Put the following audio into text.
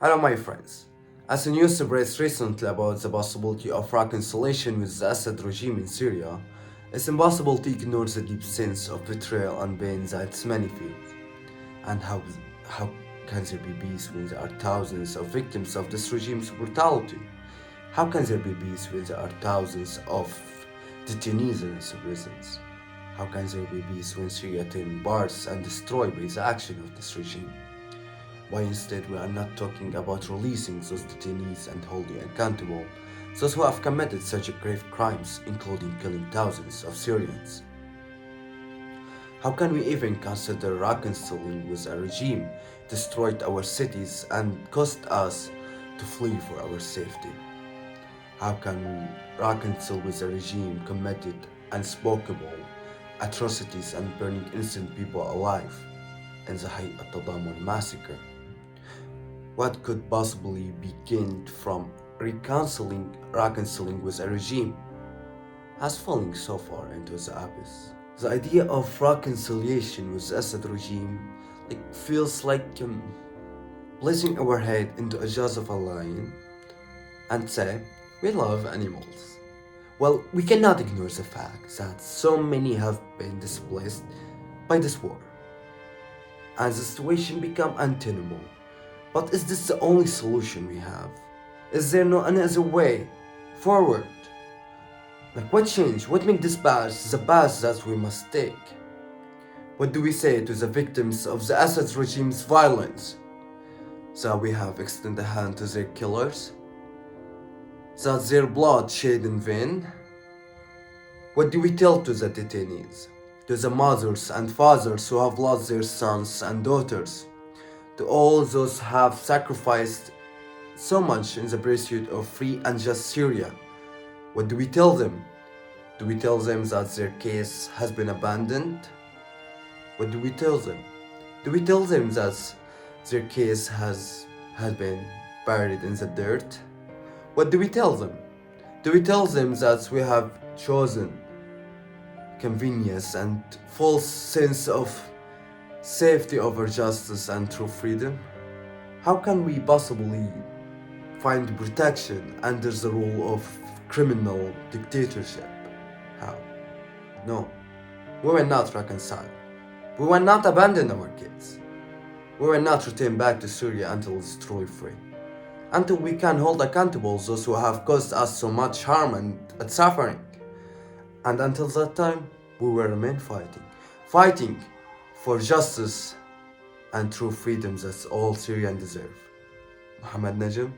Hello, my friends. As the news spreads recently about the possibility of reconciliation with the Assad regime in Syria, it's impossible to ignore the deep sense of betrayal and pain that its many feel. And how can there be peace when there are thousands of victims of this regime's brutality? How can there be peace when there are thousands of detainees in its prisons? How can there be peace when Syria turned bars and destroyed by the action of this regime? Why instead we are not talking about releasing those detainees and holding accountable those who have committed such grave crimes, including killing thousands of Syrians? How can we even consider reconciling with a regime destroyed our cities and caused us to flee for our safety? How can we reconcile with a regime committed unspeakable atrocities and burning innocent people alive in the Hayat al-Tadamun massacre? What could possibly be gained from reconciling with a regime has fallen so far into the abyss? The idea of reconciliation with the Assad regime feels like placing our head into a jaws of a lion and say, we love animals. Well, we cannot ignore the fact that so many have been displaced by this war, and the situation become untenable. But is this the only solution we have? Is there no another way forward? What change? What makes this path the path that we must take? What do we say to the victims of the Assad regime's violence? That we have extended a hand to their killers? That their blood shed in vain? What do we tell to the detainees? To the mothers and fathers who have lost their sons and daughters? To all those who have sacrificed so much in the pursuit of free and just Syria? What do we tell them? Do we tell them that their case has been abandoned? What do we tell them? Do we tell them that their case has been buried in the dirt? What do we tell them? Do we tell them that we have chosen convenience and false sense of safety over justice and true freedom? How can we possibly find protection under the rule of criminal dictatorship? How? No, we will not reconcile. We will not abandon our kids. We will not return back to Syria until it's truly free. Until we can hold accountable those who have caused us so much harm and suffering. And until that time, we will remain fighting for justice and true freedom that all Syrians deserve. Mohammed NAJEM.